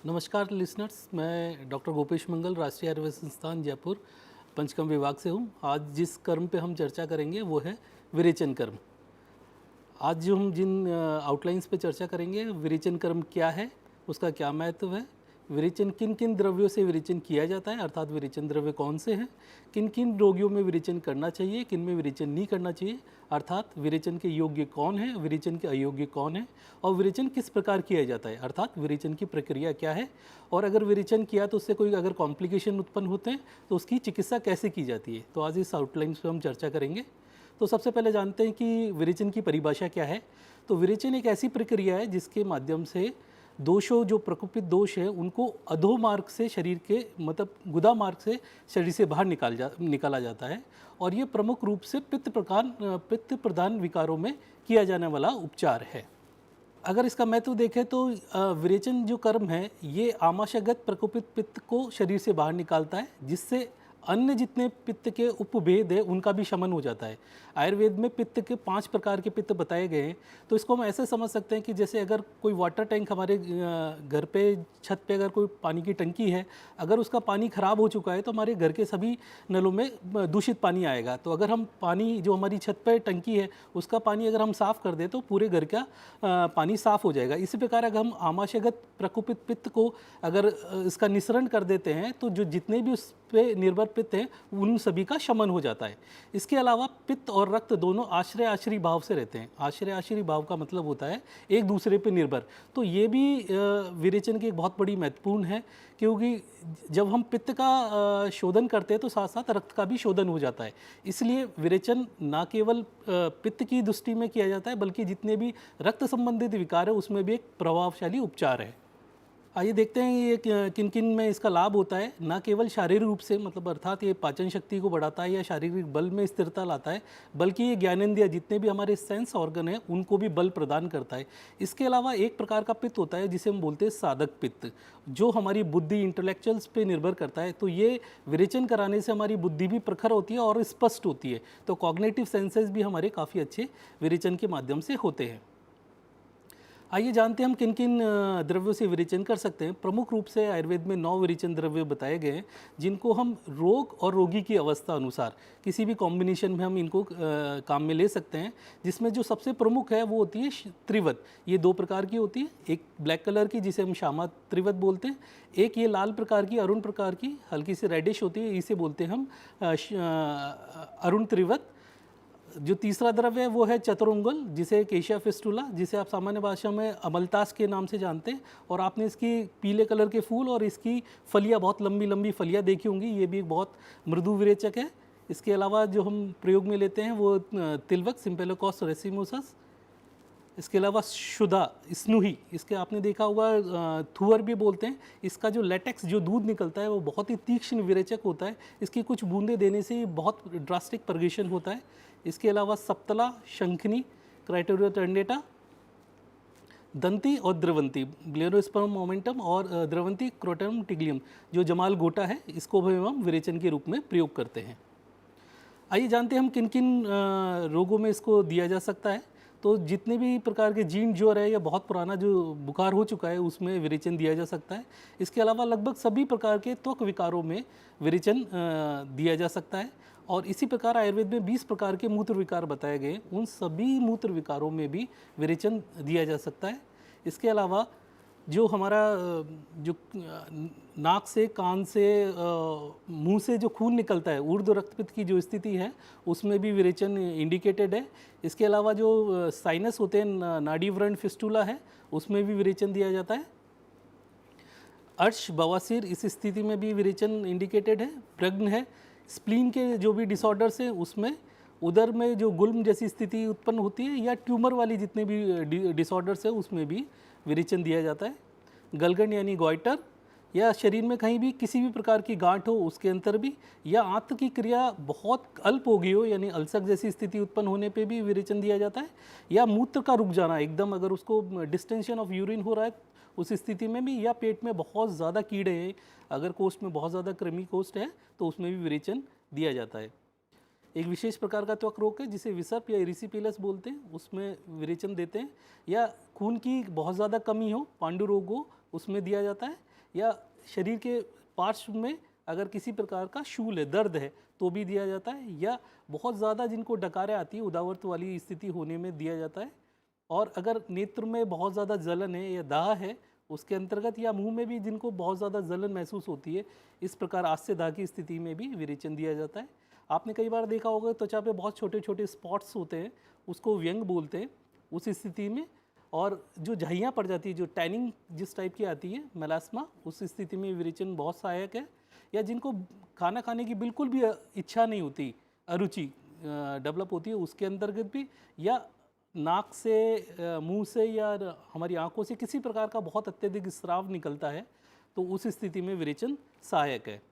नमस्कार लिसनर्स, मैं डॉक्टर गोपेश मंगल, राष्ट्रीय आयुर्वेद संस्थान जयपुर पंचकर्म विभाग से हूँ। आज जिस कर्म पे हम चर्चा करेंगे वो है विरेचन कर्म। आज जो हम जिन आउटलाइंस पे चर्चा करेंगे, विरेचन कर्म क्या है, उसका क्या महत्व है, विरेचन किन किन द्रव्यों से विरेचन किया जाता है, अर्थात विरेचन द्रव्य कौन से हैं, किन किन रोगियों में विरेचन करना चाहिए, किन में विरेचन नहीं करना चाहिए, अर्थात विरेचन के योग्य कौन है, विरेचन के अयोग्य कौन है, और विरेचन किस प्रकार किया जाता है, अर्थात विरेचन की प्रक्रिया क्या है, और अगर विरेचन किया तो उससे कोई अगर कॉम्प्लिकेशन उत्पन्न होते हैं तो उसकी चिकित्सा कैसे की जाती है। तो आज इस आउटलाइन पर हम चर्चा करेंगे। तो सबसे पहले जानते हैं कि विरेचन की परिभाषा क्या है। तो विरेचन एक ऐसी प्रक्रिया है जिसके माध्यम से दोषों, जो प्रकोपित दोष है, उनको अधो मार्ग से शरीर के मतलब गुदा मार्ग से शरीर से बाहर निकाला जाता है, और ये प्रमुख रूप से पित्त प्रधान विकारों में किया जाने वाला उपचार है। अगर इसका महत्व देखें तो विरेचन जो कर्म है ये आमाशयगत प्रकोपित पित्त को शरीर से बाहर निकालता है, जिससे अन्य जितने पित्त के उपभेद है उनका भी शमन हो जाता है। आयुर्वेद में पित्त के 5 प्रकार के पित्त बताए गए हैं। तो इसको हम ऐसे समझ सकते हैं कि जैसे अगर कोई वाटर टैंक हमारे घर पे छत पे अगर कोई पानी की टंकी है, अगर उसका पानी ख़राब हो चुका है तो हमारे घर के सभी नलों में दूषित पानी आएगा। तो अगर हम पानी जो हमारी छत पे टंकी है उसका पानी अगर हम साफ़ कर दें तो पूरे घर का पानी साफ़ हो जाएगा। इसी प्रकार अगर हम आमाशयगत प्रकोपित पित्त को अगर इसका निस्सरण कर देते हैं तो जो जितने भी उस पे निर्भर पित्त हैं उन सभी का शमन हो जाता है। इसके अलावा पित्त और रक्त दोनों आश्रय आश्रय भाव से रहते हैं। आश्रय आश्रय भाव का मतलब होता है एक दूसरे पे निर्भर। तो ये भी विरेचन की एक बहुत बड़ी महत्वपूर्ण है, क्योंकि जब हम पित्त का शोधन करते हैं तो साथ साथ रक्त का भी शोधन हो जाता है। इसलिए विरेचन ना केवल पित्त की दृष्टि में किया जाता है बल्कि जितने भी रक्त संबंधित विकार है उसमें भी एक प्रभावशाली उपचार है। आइए देखते हैं ये किन किन में इसका लाभ होता है। ना केवल शारीरिक रूप से मतलब अर्थात ये पाचन शक्ति को बढ़ाता है या शारीरिक बल में स्थिरता लाता है, बल्कि ये ज्ञानेंद्रिय जितने भी हमारे सेंस ऑर्गन हैं उनको भी बल प्रदान करता है। इसके अलावा एक प्रकार का पित्त होता है जिसे हम बोलते हैं साधक पित्त, जो हमारी बुद्धि इंटेलेक्चुअल्स पे निर्भर करता है। तो ये विरेचन कराने से हमारी बुद्धि भी प्रखर होती है और स्पष्ट होती है। तो कॉग्निटिव सेंसेस भी हमारे काफ़ी अच्छे विरेचन के माध्यम से होते हैं। आइए जानते हैं हम किन किन द्रव्यों से विरेचन कर सकते हैं। प्रमुख रूप से आयुर्वेद में 9 विरेचन द्रव्य बताए गए हैं, जिनको हम रोग और रोगी की अवस्था अनुसार किसी भी कॉम्बिनेशन में हम इनको काम में ले सकते हैं। जिसमें जो सबसे प्रमुख है वो होती है त्रिवत। ये 2 प्रकार की होती है, एक ब्लैक कलर की जिसे हम श्यामा त्रिवत बोलते हैं, एक ये लाल प्रकार की अरुण प्रकार की हल्की सी रेडिश होती है, इसे बोलते हैं हम अरुण त्रिवत। जो तीसरा द्रव्य है वो है चतुरंगल, जिसे केशिया फिस्टुला, जिसे आप सामान्य भाषा में अमलतास के नाम से जानते हैं। और आपने इसकी पीले कलर के फूल और इसकी फलियां, बहुत लंबी लंबी फलियां देखी होंगी। ये भी एक बहुत मृदु विरेचक है। इसके अलावा जो हम प्रयोग में लेते हैं वो तिलवक, सिम्पेलोकॉस रेसिमोसस। इसके अलावा शुदा स्नूही, इसके आपने देखा होगा थुअर भी बोलते हैं। इसका जो लेटेक्स जो दूध निकलता है वो बहुत ही तीक्ष्ण विरेचक होता है। इसकी कुछ बूंदें देने से बहुत ड्रास्टिक परगेशन होता है। इसके अलावा सप्तला, शंखनी, क्राइटेरिया टर्नेटा, दंती और द्रवंती, ब्लेरोस्पर्म मोमेंटम, और द्रवंती क्रोटम टिग्लियम, जो जमाल गोटा है, इसको भी हम विरेचन के रूप में प्रयोग करते हैं। आइए जानते हैं हम किन किन रोगों में इसको दिया जा सकता है। तो जितने भी प्रकार के जीर्ण ज्वर है या बहुत पुराना जो बुखार हो चुका है उसमें विरेचन दिया जा सकता है। इसके अलावा लगभग सभी प्रकार के त्वक विकारों में विरेचन दिया जा सकता है। और इसी प्रकार आयुर्वेद में 20 प्रकार के मूत्र विकार बताए गए, उन सभी मूत्र विकारों में भी विरेचन दिया जा सकता है। इसके अलावा जो हमारा जो नाक से, कान से, मुंह से जो खून निकलता है, ऊर्ध्व रक्तपित्त की जो स्थिति है उसमें भी विरेचन इंडिकेटेड है। इसके अलावा जो साइनस होते हैं, नाड़ी व्रण फिस्टुला है, उसमें भी विरेचन दिया जाता है। अर्श, बवासीर, इस स्थिति में भी विरेचन इंडिकेटेड है। प्रग्न है, स्प्लीन के जो भी डिसऑर्डर्स हैं उसमें, उदर में जो गुल्म जैसी स्थिति उत्पन्न होती है या ट्यूमर वाली जितने भी डिसऑर्डर्स है उसमें भी विरेचन दिया जाता है। गलगंड यानी गॉइटर, या शरीर में कहीं भी किसी भी प्रकार की गांठ हो उसके अंतर भी, या आंत की क्रिया बहुत अल्प हो गई हो यानी अल्सर जैसी स्थिति उत्पन्न होने पे भी विरेचन दिया जाता है। या मूत्र का रुक जाना एकदम, अगर उसको डिस्टेंशन ऑफ यूरिन हो रहा है उस स्थिति में भी, या पेट में बहुत ज़्यादा कीड़े हैं, अगर कोष्ठ में बहुत ज़्यादा कृमि कोष्ठ है तो उसमें भी विरेचन दिया जाता है। एक विशेष प्रकार का त्वक रोग है जिसे विसर्प या इरिसिपेलस बोलते हैं, उसमें विरेचन देते हैं। या खून की बहुत ज़्यादा कमी हो, पांडु रोग हो, उसमें दिया जाता है। या शरीर के पार्श्व में अगर किसी प्रकार का शूल है, दर्द है, तो भी दिया जाता है, या बहुत ज़्यादा जिनको डकारें आती है, उदावरत वाली स्थिति होने में दिया जाता है। और अगर नेत्र में बहुत ज़्यादा जलन है या दाह है उसके अंतर्गत, या मुंह में भी जिनको बहुत ज़्यादा जलन महसूस होती है, इस प्रकार आस्य दाह की स्थिति में भी विरेचन दिया जाता है। आपने कई बार देखा होगा त्वचा पे बहुत छोटे छोटे स्पॉट्स होते हैं, उसको व्यंग बोलते हैं उस स्थिति में। और जो झाइयाँ पड़ जाती है, जो टैनिंग जिस टाइप की आती है, मेलास्मा, उस स्थिति में विरेचन बहुत सहायक है। या जिनको खाना खाने की बिल्कुल भी इच्छा नहीं होती, अरुचि डेवलप होती है, उसके अंतर्गत भी, या नाक से, मुंह से या हमारी आंखों से किसी प्रकार का बहुत अत्यधिक स्राव निकलता है, तो उस स्थिति में विरेचन सहायक है।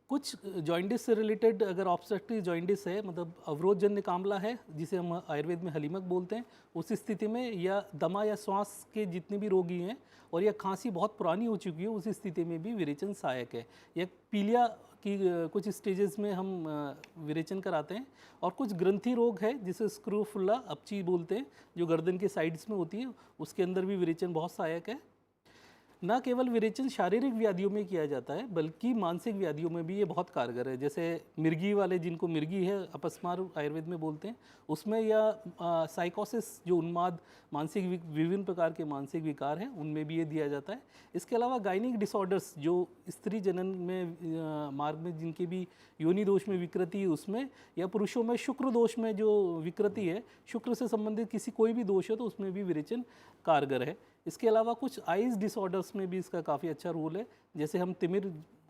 कुछ जॉइंटिस से रिलेटेड अगर ऑब्स्ट्रक्टिव जॉइंटिस है, मतलब अवरोधजन्य कामला है जिसे हम आयुर्वेद में हलीमक बोलते हैं, उस स्थिति में, या दमा या श्वास के जितने भी रोगी हैं और या खांसी बहुत पुरानी हो चुकी है, उस स्थिति में भी विरेचन सहायक है। या पीलिया की कुछ स्टेजेस में हम विरेचन कराते हैं। और कुछ ग्रंथि रोग है जिसे स्क्रोफुला अपची बोलते हैं, जो गर्दन के साइड्स में होती है, उसके अंदर भी विरेचन बहुत सहायक है। न केवल विरेचन शारीरिक व्याधियों में किया जाता है, बल्कि मानसिक व्याधियों में भी ये बहुत कारगर है। जैसे मिर्गी वाले, जिनको मिर्गी है, अपस्मार आयुर्वेद में बोलते हैं, उसमें, या साइकोसिस, जो उन्माद, मानसिक विभिन्न प्रकार के मानसिक विकार हैं, उनमें भी ये दिया जाता है। इसके अलावा गायनिक डिसऑर्डर्स, जो स्त्री जनन में मार्ग में जिनकी भी योनि दोष में विकृति है उसमें, या पुरुषों में शुक्र दोष में जो विकृति है, शुक्र से संबंधित किसी कोई भी दोष है, तो उसमें भी विरेचन कारगर है। इसके अलावा कुछ आइज़ डिसऑर्डर्स में भी इसका काफ़ी अच्छा रोल है। जैसे हम तिमिर,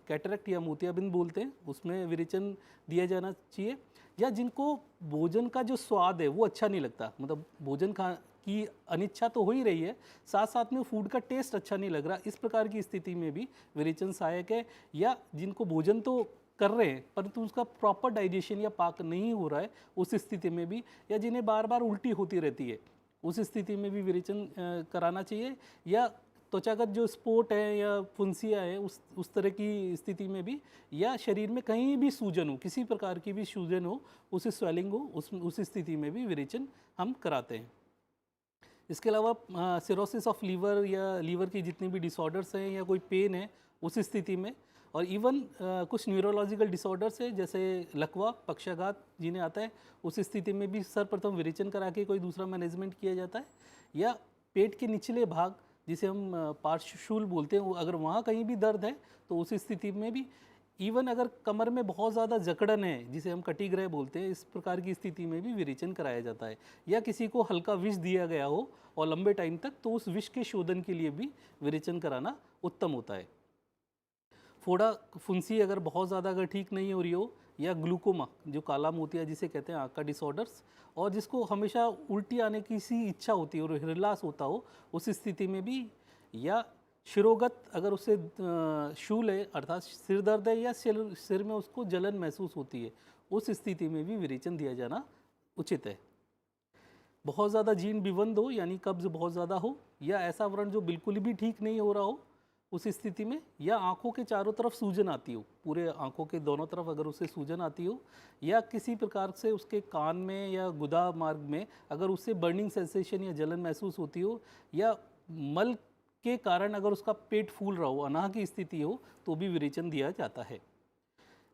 कैटरेक्ट या मोतियाबिंद बोलते हैं, उसमें विरेचन दिया जाना चाहिए। या जिनको भोजन का जो स्वाद है वो अच्छा नहीं लगता, मतलब भोजन की अनिच्छा तो हो ही रही है, साथ साथ में फूड का टेस्ट अच्छा नहीं लग रहा, इस प्रकार की स्थिति में भी विरेचन सहायक है। या जिनको भोजन तो कर रहे हैं परंतु उसका प्रॉपर डाइजेशन या पाक नहीं हो रहा है, उस स्थिति में भी, या जिन्हें बार बार उल्टी होती रहती है, उस स्थिति में भी विरेचन कराना चाहिए। या त्वचागत जो स्पॉट है या फुंसियाँ है, उस तरह की स्थिति में भी, या शरीर में कहीं भी सूजन हो, किसी प्रकार की भी सूजन हो, उस स्वेलिंग हो, उस स्थिति में भी विरेचन हम कराते हैं। इसके अलावा सिरोसिस ऑफ लीवर या लीवर की जितनी भी डिसऑर्डर्स हैं, या कोई पेन है उस स्थिति में, और इवन कुछ न्यूरोलॉजिकल डिसऑर्डर्स है जैसे लकवा, पक्षाघात जिन्हें आता है, उस स्थिति में भी सर्वप्रथम विरेचन करा के कोई दूसरा मैनेजमेंट किया जाता है। या पेट के निचले भाग, जिसे हम पार्श्वशूल बोलते हैं, अगर वहाँ कहीं भी दर्द है तो उस स्थिति में भी, इवन अगर कमर में बहुत ज़्यादा जकड़न है जिसे हम कटिग्रह बोलते हैं, इस प्रकार की स्थिति में भी विरेचन कराया जाता है। या किसी को हल्का विष दिया गया हो और लंबे टाइम तक, तो उस विष के शोधन के लिए भी विरेचन कराना उत्तम होता है। फोड़ा फुंसी अगर बहुत ज़्यादा अगर ठीक नहीं हो रही हो, या ग्लूकोमा, जो काला मोतिया जिसे कहते हैं, आँख का डिसऑर्डर्स, और जिसको हमेशा उल्टी आने की सी इच्छा होती है और हृदयास होता हो, उस स्थिति में भी, या शिरोगत अगर उससे शूल है अर्थात सिर दर्द है, या सिर में उसको जलन महसूस होती है, उस स्थिति में भी विरेचन दिया जाना उचित है। बहुत ज़्यादा जीर्ण विबंध हो, यानी कब्ज बहुत ज़्यादा हो, या ऐसा व्रण जो बिल्कुल भी ठीक नहीं हो रहा हो, उस स्थिति में, या आंखों के चारों तरफ सूजन आती हो, पूरे आंखों के दोनों तरफ अगर उसे सूजन आती हो, या किसी प्रकार से उसके कान में या गुदा मार्ग में अगर उससे बर्निंग सेंसेशन या जलन महसूस होती हो, या मल के कारण अगर उसका पेट फूल रहा हो, अनाह की स्थिति हो, तो भी विरेचन दिया जाता है।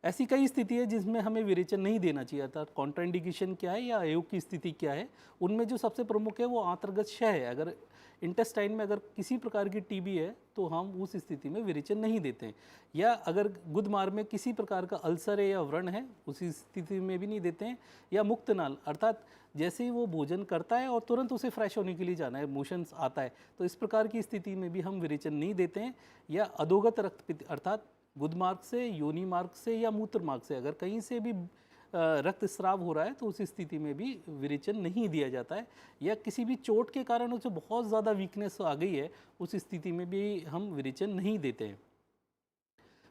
ऐसी कई स्थिति है जिसमें हमें विरेचन नहीं देना चाहिए, अर्थात कॉन्ट्राइंडिकेशन क्या है या अयोग की स्थिति क्या है। उनमें जो सबसे प्रमुख है वो आंतर्गत क्षय है। अगर इंटेस्टाइन में अगर किसी प्रकार की टीबी है तो हम उस स्थिति में विरेचन नहीं देते हैं। या अगर गुदमार्ग में किसी प्रकार का अल्सर है या व्रण है, उसी स्थिति में भी नहीं देते हैं। या मुक्त नाल, अर्थात जैसे ही वो भोजन करता है और तुरंत उसे फ्रेश होने के लिए जाना है, मोशंस आता है, तो इस प्रकार की स्थिति में भी हम विरेचन नहीं देते हैं। या अधोगत रक्तपित्त, अर्थात गुद मार्ग से, योनि मार्ग से या मूत्र मार्ग से अगर कहीं से भी रक्त स्राव हो रहा है, तो उस स्थिति में भी विरेचन नहीं दिया जाता है। या किसी भी चोट के कारण उसे बहुत ज़्यादा वीकनेस आ गई है, उस स्थिति में भी हम विरेचन नहीं देते हैं।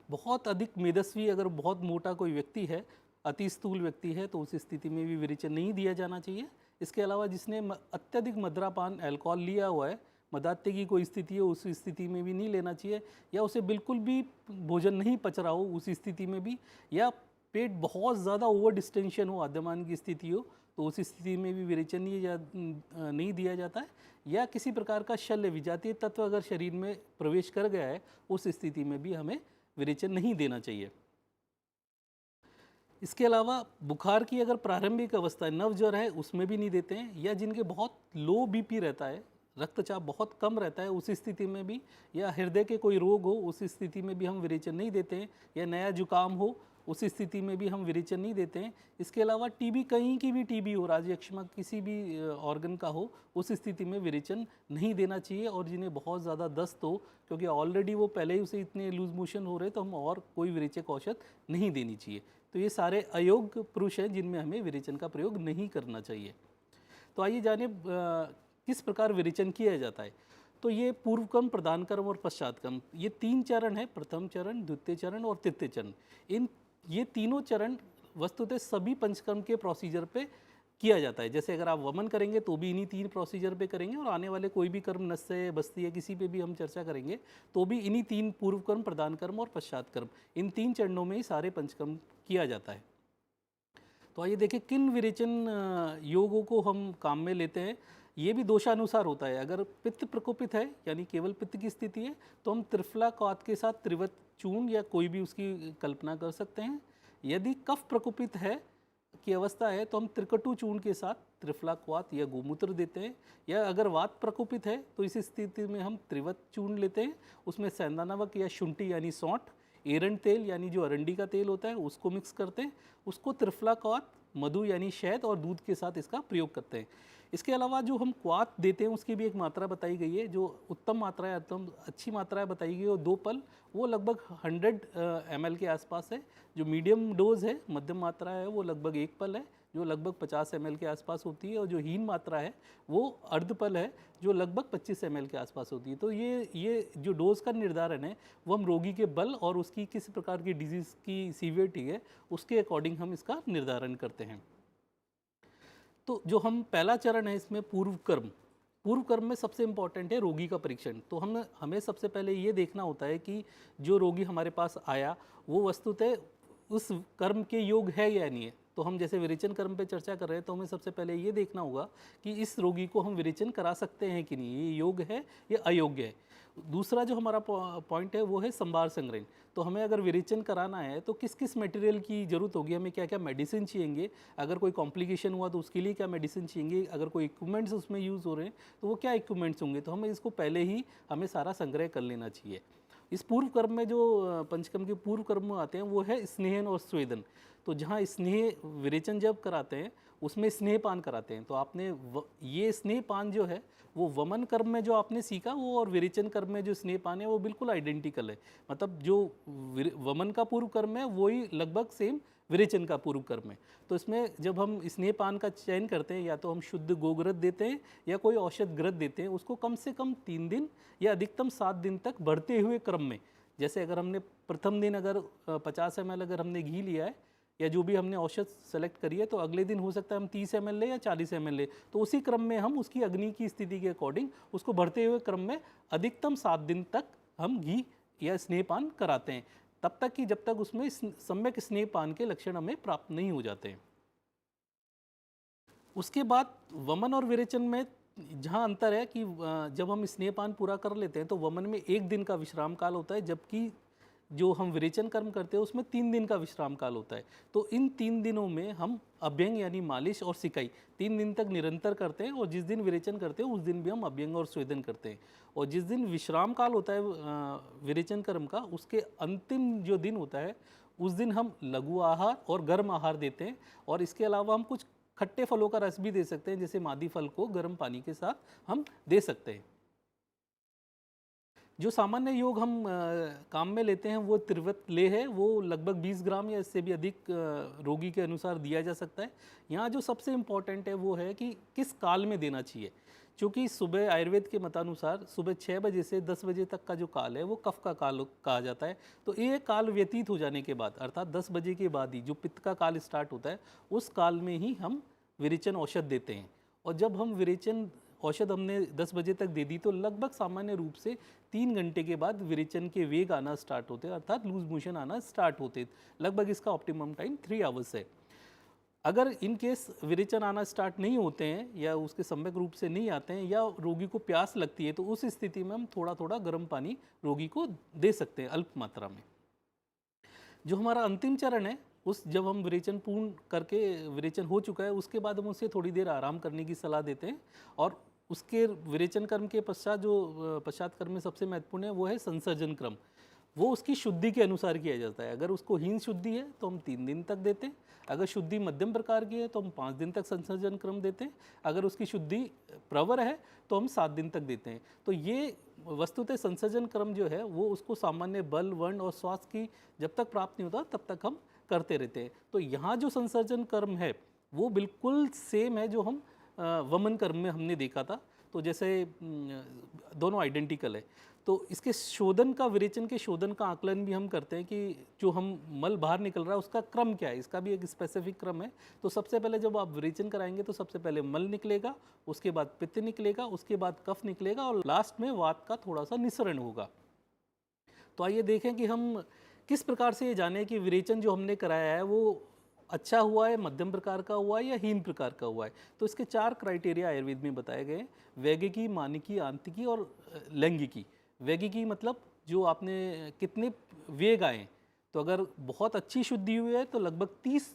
बहुत अधिक मेदस्वी, अगर बहुत मोटा कोई व्यक्ति है, अति स्थूल व्यक्ति है, तो उस स्थिति में भी विरेचन नहीं दिया जाना चाहिए। इसके अलावा जिसने अत्यधिक मदिरापान, अल्कोहल लिया हुआ है, मदात्य की कोई स्थिति हो, उस स्थिति में भी नहीं लेना चाहिए। या उसे बिल्कुल भी भोजन नहीं पच रहा हो, उस स्थिति में भी। या पेट बहुत ज़्यादा ओवर डिस्टेंशन हो, आद्यमान की स्थिति हो, तो उस स्थिति में भी विरेचन नहीं दिया जाता है, या किसी प्रकार का शल्य विजातीय तत्व अगर शरीर में प्रवेश कर गया है उस स्थिति में भी हमें विरेचन नहीं देना चाहिए। इसके अलावा बुखार की अगर प्रारंभिक अवस्था है, नव ज्वर है, उसमें भी नहीं देते हैं, या जिनके बहुत लो बीपी रहता है, रक्तचाप बहुत कम रहता है, उस स्थिति में भी, या हृदय के कोई रोग हो उस स्थिति में भी हम विरेचन नहीं देते हैं, या नया जुकाम हो उस स्थिति में भी हम विरेचन नहीं देते हैं। इसके अलावा टीबी, कहीं की भी टीबी हो, राज्यक्षमा किसी भी ऑर्गन का हो, उस स्थिति में विरेचन नहीं देना चाहिए। और जिन्हें बहुत ज़्यादा दस्त हो, क्योंकि ऑलरेडी वो पहले ही उसे इतने लूज मोशन हो रहे, तो हम और कोई विरेचक औषध नहीं देनी चाहिए। तो ये सारे अयोग्य पुरुष हैं जिनमें हमें विरेचन का प्रयोग नहीं करना चाहिए। तो आइए जाने किस प्रकार विरेचन किया जाता है। तो ये पूर्व क्रम, प्रधान क्रम और पश्चात क्रम, ये 3 चरण है, प्रथम चरण, द्वितीय चरण और तृतीय चरण। ये तीनों चरण वस्तुतः सभी पंचकर्म के प्रोसीजर पे किया जाता है। जैसे अगर आप वमन करेंगे तो भी इन्हीं 3 प्रोसीजर पे करेंगे, और आने वाले कोई भी कर्म, नस्य, बस्ती या किसी पे भी हम चर्चा करेंगे तो भी इन्हीं 3 पूर्व कर्म, प्रधान कर्म और पश्चात कर्म, इन 3 चरणों में ही सारे पंचकर्म किया जाता है। तो आइए देखें किन विरेचन योगों को हम काम में लेते हैं। ये भी दोषानुसार होता है। अगर पित्त प्रकोपित है, यानी केवल पित्त की स्थिति है, तो हम त्रिफला क्वाथ के साथ त्रिवत चूर्ण या कोई भी उसकी कल्पना कर सकते हैं। यदि कफ प्रकोपित है की अवस्था है तो हम त्रिकटु चूर्ण के साथ त्रिफला क्वाथ या गोमूत्र देते हैं। या अगर वात प्रकोपित है तो इस स्थिति में हम त्रिवत चूर्ण लेते हैं, उसमें सेंधा नमक या शुंठी यानी सौंठ, एरंड तेल यानी जो अरंडी का तेल होता है उसको मिक्स करते हैं, उसको त्रिफला क्वाथ, मधु यानी शहद और दूध के साथ इसका प्रयोग करते हैं। इसके अलावा जो हम क्वाथ देते हैं उसकी भी एक मात्रा बताई गई है, जो उत्तम मात्रा है, उत्तम अच्छी मात्रा है बताई गई है, वो 2 पल, वो लगभग 100 ml के आसपास है। जो मीडियम डोज है, मध्यम मात्रा है, वो लगभग 1 पल है, जो लगभग 50 ml के आसपास होती है। और जो हीन मात्रा है वो अर्ध पल है, जो लगभग 25 ml के आसपास होती है। तो ये जो डोज का निर्धारण है वो हम रोगी के बल और उसकी किस प्रकार की डिजीज़ की सीवियरिटी है उसके अकॉर्डिंग हम इसका निर्धारण करते हैं। तो जो हम पहला चरण है इसमें पूर्व कर्म में सबसे इम्पॉर्टेंट है रोगी का परीक्षण। तो हमें सबसे पहले ये देखना होता है कि जो रोगी हमारे पास आया वो वस्तुतः उस कर्म के योग है या नहीं है। तो हम जैसे विरेचन कर्म पे चर्चा कर रहे हैं तो हमें सबसे पहले ये देखना होगा कि इस रोगी को हम विरेचन करा सकते हैं कि नहीं, ये योग है या अयोग्य है। दूसरा जो हमारा पॉइंट है वो है संभार संग्रहण। तो हमें अगर विरेचन कराना है तो किस किस मटेरियल की ज़रूरत होगी, हमें क्या क्या मेडिसिन चाहिए, अगर कोई कॉम्प्लिकेशन हुआ तो उसके लिए क्या मेडिसिन चाहिए, अगर कोई इक्विपमेंट्स उसमें यूज़ हो रहे हैं तो वो क्या इक्विपमेंट्स होंगे। तो हमें इसको पहले ही हमें सारा संग्रह कर लेना चाहिए। इस पूर्व कर्म में जो पंचकर्म के पूर्व कर्म आते हैं वो है स्नेहन और स्वेदन। तो जहाँ स्नेह विरेचन जब कराते हैं उसमें स्नेहपान कराते हैं। तो आपने ये स्नेहपान जो है वो वमन कर्म में जो आपने सीखा वो और विरेचन कर्म में जो स्नेहपान है वो बिल्कुल आइडेंटिकल है। मतलब जो वमन का पूर्व कर्म है वही लगभग सेम विरेचन का पूर्व कर्म है। तो इसमें जब हम स्नेहपान का चयन करते हैं या तो हम शुद्ध गोघृत देते हैं या कोई औषध घृत देते हैं, उसको कम से कम 3 दिन या अधिकतम 7 दिन तक बढ़ते हुए क्रम में। जैसे अगर हमने प्रथम दिन अगर 50 ml अगर हमने घी लिया है या जो भी हमने औषध सेलेक्ट करी है तो अगले दिन हो सकता है हम 30 ml ले या 40 ml ले। तो उसी क्रम में हम उसकी अग्नि की स्थिति के अकॉर्डिंग उसको बढ़ते हुए क्रम में अधिकतम 7 दिन तक हम घी या स्नेहपान कराते हैं, तब तक कि जब तक उसमें सम्यक स्नेहपान के लक्षण हमें प्राप्त नहीं हो जाते हैं। उसके बाद वमन और विरेचन में जहाँ अंतर है कि जब हम स्नेहपान पूरा कर लेते हैं तो वमन में 1 दिन का विश्राम काल होता है, जबकि जो हम विरेचन कर्म करते हैं उसमें 3 दिन का विश्राम काल होता है। तो इन 3 दिनों में हम अभ्यंग यानी मालिश और सिकाई 3 दिन तक निरंतर करते हैं, और जिस दिन विरेचन करते हैं उस दिन भी हम अभ्यंग और स्वेदन करते हैं। और जिस दिन विश्राम काल होता है विरेचन कर्म का, उसके अंतिम जो दिन होता है उस दिन हम लघु आहार और गर्म आहार देते हैं। और इसके अलावा हम कुछ खट्टे फलों का रस भी दे सकते हैं, जैसे मादी फल को गर्म पानी के साथ हम दे सकते हैं। जो सामान्य योग हम काम में लेते हैं वो त्रिवत ले है, वो लगभग 20 ग्राम या इससे भी अधिक रोगी के अनुसार दिया जा सकता है। यहाँ जो सबसे इम्पॉर्टेंट है वो है कि किस काल में देना चाहिए, क्योंकि सुबह आयुर्वेद के मतानुसार सुबह 6 बजे से 10 बजे तक का जो काल है वो कफ का काल कहा जाता है। तो ये काल व्यतीत हो जाने के बाद अर्थात 10 बजे के बाद ही जो पित्त का काल स्टार्ट होता है उस काल में ही हम विरेचन औषध देते हैं। और जब हम विरेचन औषध हमने 10 बजे तक दे दी तो लगभग सामान्य रूप से 3 घंटे के बाद विरेचन के वेग आना स्टार्ट होते हैं, अर्थात लूज मोशन आना स्टार्ट होते हैं। लगभग इसका ऑप्टिमम टाइम 3 आवर्स है। अगर इन केस विरेचन आना स्टार्ट नहीं होते हैं या उसके सम्यक रूप से नहीं आते हैं या रोगी को प्यास लगती है, तो उस स्थिति में हम थोड़ा थोड़ा गर्म पानी रोगी को दे सकते हैं अल्प मात्रा में। जो हमारा अंतिम चरण है, उस जब हम विरेचन पूर्ण करके विरेचन हो चुका है, उसके बाद हम उसे थोड़ी देर आराम करने की सलाह देते हैं। और उसके विरेचन क्रम के पश्चात जो पश्चात क्रम में सबसे महत्वपूर्ण है वो है संसर्जन क्रम। वो उसकी शुद्धि के अनुसार किया जाता है। अगर उसको हीन शुद्धि है तो हम 3 दिन तक देते हैं। अगर शुद्धि मध्यम प्रकार की है तो हम 5 दिन तक संसर्जन क्रम देते हैं। अगर उसकी शुद्धि प्रवर है तो हम 7 दिन तक देते हैं। तो ये वस्तुतः संसर्जन क्रम जो है वो उसको सामान्य बल, वर्ण और स्वास्थ्य की जब तक प्राप्त नहीं होता तब तक हम करते रहते हैं। तो यहाँ जो संसर्जन क्रम है वो बिल्कुल सेम है जो हम वमन कर्म में हमने देखा था। तो जैसे दोनों आइडेंटिकल है। तो इसके शोधन का, विरेचन के शोधन का आकलन भी हम करते हैं कि जो हम मल बाहर निकल रहा है उसका क्रम क्या है, इसका भी एक स्पेसिफिक क्रम है। तो सबसे पहले जब आप विरेचन कराएंगे तो सबसे पहले मल निकलेगा, उसके बाद पित्त निकलेगा, उसके बाद कफ निकलेगा और लास्ट में वात का थोड़ा सा निस्सरण होगा। तो आइए देखें कि हम किस प्रकार से ये जाने कि विरेचन जो हमने कराया है वो अच्छा हुआ है, मध्यम प्रकार का हुआ है या हीन प्रकार का हुआ है। तो इसके 4 क्राइटेरिया आयुर्वेद में बताए गए हैं: वैगिकी, मानकी, आंतिकी और लैंगिकी। वैगिकी मतलब जो आपने कितने वेग आए। तो अगर बहुत अच्छी शुद्धि हुई है तो लगभग 30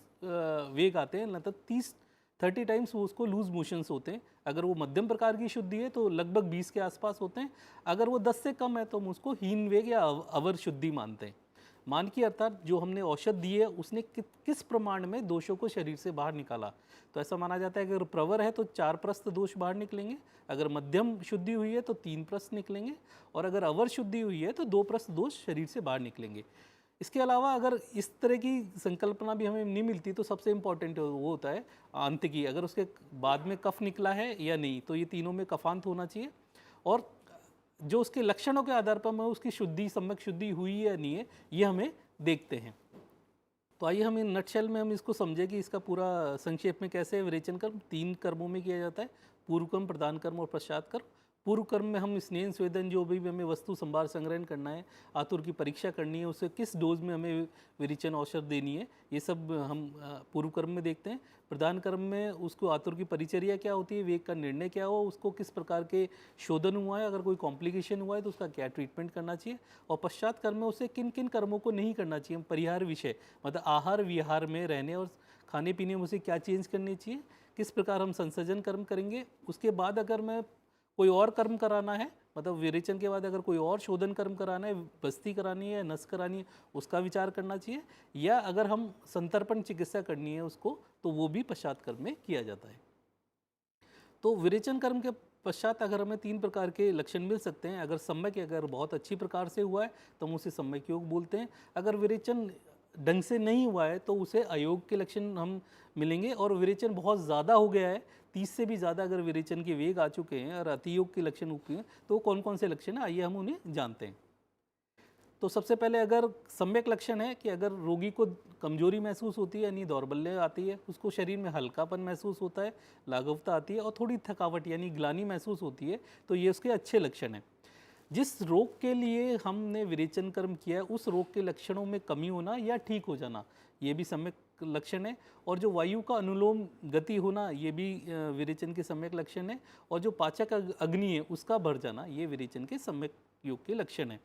वेग आते हैं, मतलब 30 टाइम्स वो उसको लूज मोशंस होते हैं। अगर वो मध्यम प्रकार की शुद्धि है तो लगभग 20 के आसपास होते हैं। अगर वो 10 से कम है तो हम उसको हीन वेग या अवर शुद्धि मानते हैं। मानकी अर्थात जो हमने औषध दी है उसने किस प्रमाण में दोषों को शरीर से बाहर निकाला। तो ऐसा माना जाता है कि अगर प्रवर है तो 4 प्रस्थ दोष बाहर निकलेंगे, अगर मध्यम शुद्धि हुई है तो 3 प्रस्थ निकलेंगे और अगर अवर शुद्धि हुई है तो 2 प्रस्थ दोष शरीर से बाहर निकलेंगे। इसके अलावा अगर इस तरह की संकल्पना भी हमें नहीं मिलती तो सबसे इम्पॉर्टेंट वो होता है आंतिकी। अगर उसके बाद में कफ निकला है या नहीं, तो ये तीनों में कफांत होना चाहिए। और जो उसके लक्षणों के आधार पर हमें उसकी शुद्धि, सम्यक शुद्धि हुई या नहीं है, ये हमें देखते हैं। तो आइए हम इन नटशेल में हम इसको समझें कि इसका पूरा संक्षेप में कैसे विरेचन कर्म 3 कर्मों में किया जाता है: पूर्व कर्म, प्रधान कर्म और पश्चात कर्म। पूर्व कर्म में हम स्नेहन स्वेदन जो भी हमें वस्तु संभार संग्रहण करना है, आतुर की परीक्षा करनी है, उसे किस डोज में हमें विरेचन औषध देनी है, ये सब हम पूर्व कर्म में देखते हैं। प्रधान कर्म में उसको आतुर की परिचर्या क्या होती है, वेग का निर्णय क्या हो, उसको किस प्रकार के शोधन हुआ है, अगर कोई कॉम्प्लिकेशन हुआ है तो उसका क्या ट्रीटमेंट करना चाहिए। और पश्चात कर्म में उसे किन किन कर्मों को नहीं करना चाहिए, परिहार विषय मतलब आहार विहार में, रहने और खाने पीने में उसे क्या चेंज करनी चाहिए, किस प्रकार हम संसर्जन कर्म करेंगे। उसके बाद अगर मैं कोई और कर्म कराना है, मतलब विरेचन के बाद अगर कोई और शोधन कर्म कराना है, बस्ती करानी है, नस करानी है, उसका विचार करना चाहिए। या अगर हम संतर्पण चिकित्सा करनी है उसको, तो वो भी पश्चात कर्म में किया जाता है। तो विरेचन कर्म के पश्चात अगर हमें 3 प्रकार के लक्षण मिल सकते हैं। अगर सम्यक, अगर बहुत अच्छी प्रकार से हुआ है तो हम उसे सम्यक योग बोलते हैं। अगर विरेचन ढंग से नहीं हुआ है तो उसे अयोग के लक्षण हम मिलेंगे। और विरेचन बहुत ज़्यादा हो गया है, 30 से भी ज़्यादा अगर विरेचन के वेग आ चुके हैं और अतियोग के लक्षण हुए हैं, तो कौन कौन से लक्षण हैं, आइए हम उन्हें जानते हैं। तो सबसे पहले अगर सम्यक लक्षण है कि अगर रोगी को कमजोरी महसूस होती है यानी दौर्बल्य आती है, उसको शरीर में हल्कापन महसूस होता है, लाघवता आती है और थोड़ी थकावट यानी ग्लानि महसूस होती है, तो ये उसके अच्छे लक्षण हैं। जिस रोग के लिए हमने विरेचन कर्म किया है उस रोग के लक्षणों में कमी होना या ठीक हो जाना, ये भी सम्यक लक्षण है। और जो वायु का अनुलोम गति होना, ये भी विरेचन के सम्यक लक्षण है। और जो पाचक अग्नि है उसका बढ़ जाना, ये विरेचन के सम्यक योग के लक्षण है।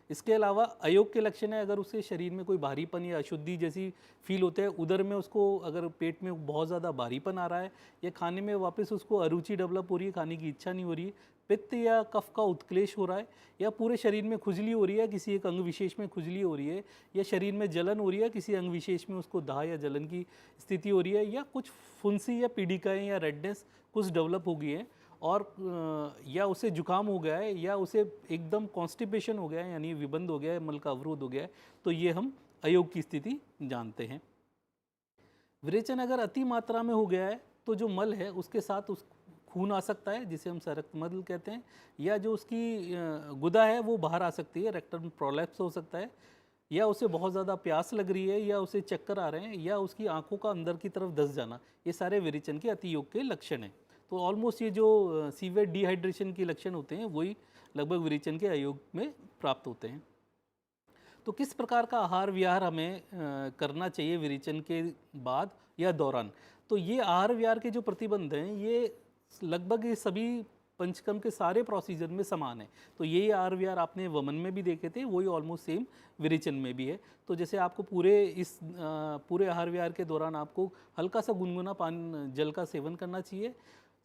इसके अलावा अयोग के लक्षण है, अगर उसके शरीर में कोई भारीपन या अशुद्धि जैसी फील होता है, उधर में उसको अगर पेट में बहुत ज़्यादा भारीपन आ रहा है या खाने में वापस उसको अरुचि डेवलप हो रही है, खाने की इच्छा नहीं हो रही है, पित्त या कफ का उत्क्लेश हो रहा है, या पूरे शरीर में खुजली हो रही है, किसी एक अंग विशेष में खुजली हो रही है, या शरीर में जलन हो रही है, किसी अंग विशेष में उसको दाह या जलन की स्थिति हो रही है, या कुछ फुंसी या पीड़िकाएँ या रेडनेस कुछ डेवलप हो गई है, और या उसे जुकाम हो गया है, या उसे एकदम कॉन्स्टिपेशन हो गया है यानी विबंध हो गया है, मल का अवरोध हो गया है, तो ये हम अयोग की स्थिति जानते हैं। विरेचन अगर अति मात्रा में हो गया है तो जो मल है उसके साथ उस खून आ सकता है, जिसे हम सरक्त मल कहते हैं, या जो उसकी गुदा है वो बाहर आ सकती है, रेक्टम प्रोलैप्स हो सकता है, या उसे बहुत ज़्यादा प्यास लग रही है, या उसे चक्कर आ रहे हैं, या उसकी आंखों का अंदर की तरफ धंस जाना, ये सारे विरेचन के अतियोग के लक्षण हैं। तो ऑलमोस्ट ये जो सीवियर डिहाइड्रेशन के लक्षण होते हैं वही लगभग विरेचन के अयोग में प्राप्त होते हैं। तो किस प्रकार का आहार विहार हमें करना चाहिए विरेचन के बाद या दौरान। तो ये आहार विहार के जो प्रतिबंध हैं ये लगभग ये सभी पंचकर्म के सारे प्रोसीजर में समान है। तो यही आहार विहार आपने वमन में भी देखे थे, वही ऑलमोस्ट सेम विरेचन में भी है। तो जैसे आपको पूरे आहार विहार के दौरान आपको हल्का सा गुनगुना जल का सेवन करना चाहिए।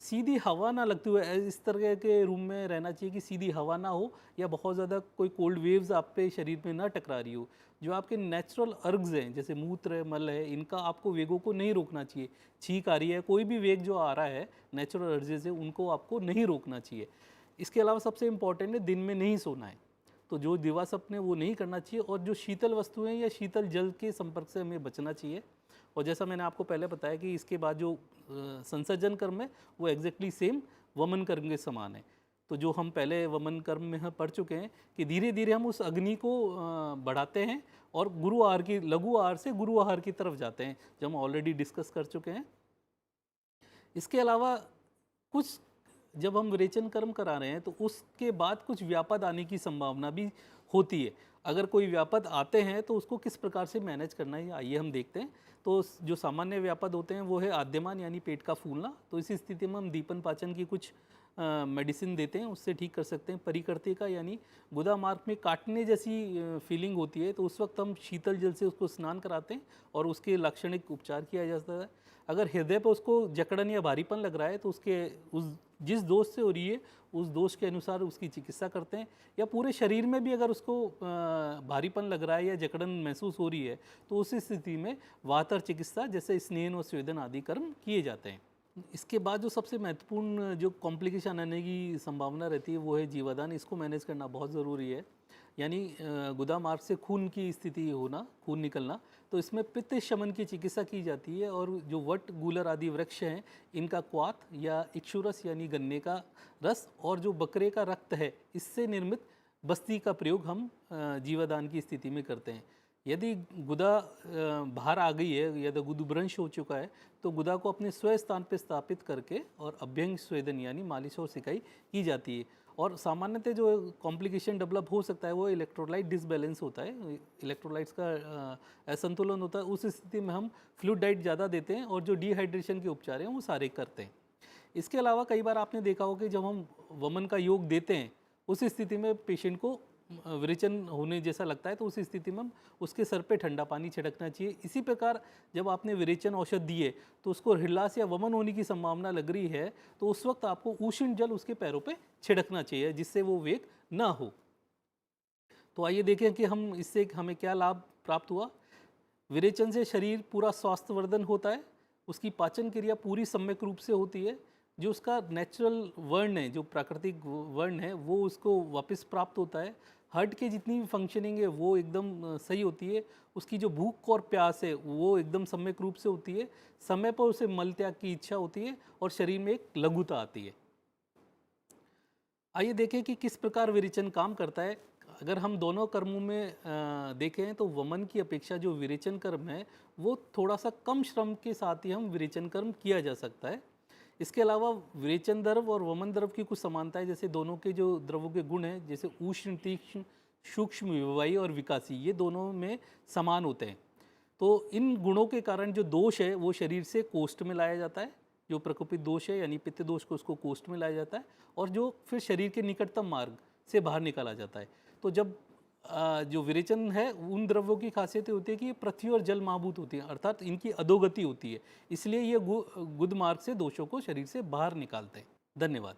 सीधी हवा ना लगती हुए इस तरह के रूम में रहना चाहिए कि सीधी हवा ना हो या बहुत ज़्यादा कोई कोल्ड वेव्स आप पे शरीर में ना टकरा रही हो। जो आपके नेचुरल अर्ग्स हैं जैसे मूत्र है, मल है, इनका आपको वेगों को नहीं रोकना चाहिए। छींक आ रही है, कोई भी वेग जो आ रहा है नेचुरल अर्जेस है, उनको आपको नहीं रोकना चाहिए। इसके अलावा सबसे इम्पॉर्टेंट है दिन में नहीं सोना है। तो जो दिवस अपने वो नहीं करना चाहिए और जो शीतल वस्तुएं या शीतल जल के संपर्क से हमें बचना चाहिए। और जैसा मैंने आपको पहले बताया कि इसके बाद जो संसर्जन कर्म है वो एग्जैक्टली सेम वमन कर्म के समान है। तो जो हम पहले वमन कर्म में हम पढ़ चुके हैं कि धीरे धीरे हम उस अग्नि को बढ़ाते हैं और लघु आहार से गुरु आहार की तरफ जाते हैं, जो हम ऑलरेडी डिस्कस कर चुके हैं। इसके अलावा कुछ जब हम विरेचन कर्म करा रहे हैं तो उसके बाद कुछ व्यापद आने की संभावना भी होती है। अगर कोई व्यापद आते हैं तो उसको किस प्रकार से मैनेज करना है आइए हम देखते हैं। तो जो सामान्य व्यापद होते हैं वो है आद्यमान यानी पेट का फूलना। तो इसी स्थिति में हम दीपन पाचन की कुछ मेडिसिन देते हैं, उससे ठीक कर सकते हैं। परिकर्तिका यानी गुदा मार्ग में काटने जैसी फीलिंग होती है तो उस वक्त हम शीतल जल से उसको स्नान कराते हैं और उसके लाक्षणिक उपचार किया जाता है। अगर हृदय पर उसको जकड़न या भारीपन लग रहा है तो जिस दोष से हो रही है उस दोष के अनुसार उसकी चिकित्सा करते हैं। या पूरे शरीर में भी अगर उसको भारीपन लग रहा है या जकड़न महसूस हो रही है तो उस स्थिति में वातर चिकित्सा जैसे स्नेन और स्वेदन आदि कर्म किए जाते हैं। इसके बाद जो सबसे महत्वपूर्ण जो कॉम्प्लिकेशन आने की संभावना रहती है वो है जीवादान। इसको मैनेज करना बहुत ज़रूरी है, यानी गुदा मार्ग से खून की स्थिति होना, खून निकलना। तो इसमें पित्त शमन की चिकित्सा की जाती है और जो वट गूलर आदि वृक्ष हैं इनका क्वाथ या इक्षुरस यानी गन्ने का रस और जो बकरे का रक्त है इससे निर्मित बस्ती का प्रयोग हम जीवादान की स्थिति में करते हैं। यदि गुदा बाहर आ गई है, यदि गुदभ्रंश हो चुका है तो गुदा को अपने स्व स्थान पर स्थापित करके और अभ्यंग स्वेदन यानी मालिश और सिकाई की जाती है। और सामान्यतः जो कॉम्प्लिकेशन डेवलप हो सकता है वो इलेक्ट्रोलाइट डिसबैलेंस होता है, इलेक्ट्रोलाइट्स का असंतुलन होता है। उस स्थिति में हम फ्लूइड डाइट ज़्यादा देते हैं और जो डिहाइड्रेशन के उपचार हैं वो सारे करते हैं। इसके अलावा कई बार आपने देखा हो कि जब हम वमन का योग देते हैं उस स्थिति में पेशेंट को विरेचन होने जैसा लगता है तो उस स्थिति में हम उसके सर पे ठंडा पानी छिड़कना चाहिए। इसी प्रकार जब आपने विरेचन औषध दिए तो उसको हृदयास या वमन होने की संभावना लग रही है तो उस वक्त आपको उष्ण जल उसके पैरों पे छिड़कना चाहिए जिससे वो वेग ना हो। तो आइए देखें कि इससे हमें क्या लाभ प्राप्त हुआ। विरेचन से शरीर पूरा स्वास्थ्यवर्धन होता है, उसकी पाचन क्रिया पूरी सम्यक रूप से होती है, जो उसका नेचुरल वर्ण है, जो प्राकृतिक वर्ण है वो उसको वापस प्राप्त होता है। हार्ट की जितनी भी फंक्शनिंग है वो एकदम सही होती है, उसकी जो भूख और प्यास है वो एकदम सम्यक रूप से होती है, समय पर उसे मल त्याग की इच्छा होती है और शरीर में एक लघुता आती है। आइए देखें कि किस प्रकार विरेचन काम करता है। अगर हम दोनों कर्मों में देखें तो वमन की अपेक्षा जो विरेचन कर्म है वो थोड़ा सा कम श्रम के साथ ही हम विरेचन कर्म किया जा सकता है। इसके अलावा विरेचन द्रव और वमन द्रव की कुछ समानताएं, जैसे दोनों के जो द्रवों के गुण हैं जैसे उष्ण, तीक्ष्ण, सूक्ष्म, विवाही और विकासी, ये दोनों में समान होते हैं। तो इन गुणों के कारण जो दोष है वो शरीर से कोष्ठ में लाया जाता है, जो प्रकोपित दोष है यानी पित्त दोष को उसको कोष्ठ में लाया जाता है और जो फिर शरीर के निकटतम मार्ग से बाहर निकाला जाता है। तो जब जो विरेचन है उन द्रव्यों की खासियत होती है कि ये पृथ्वी और जल महाभूत होती हैं, अर्थात इनकी अधोगति होती है, इसलिए ये गुद मार्ग से दोषों को शरीर से बाहर निकालते हैं। धन्यवाद।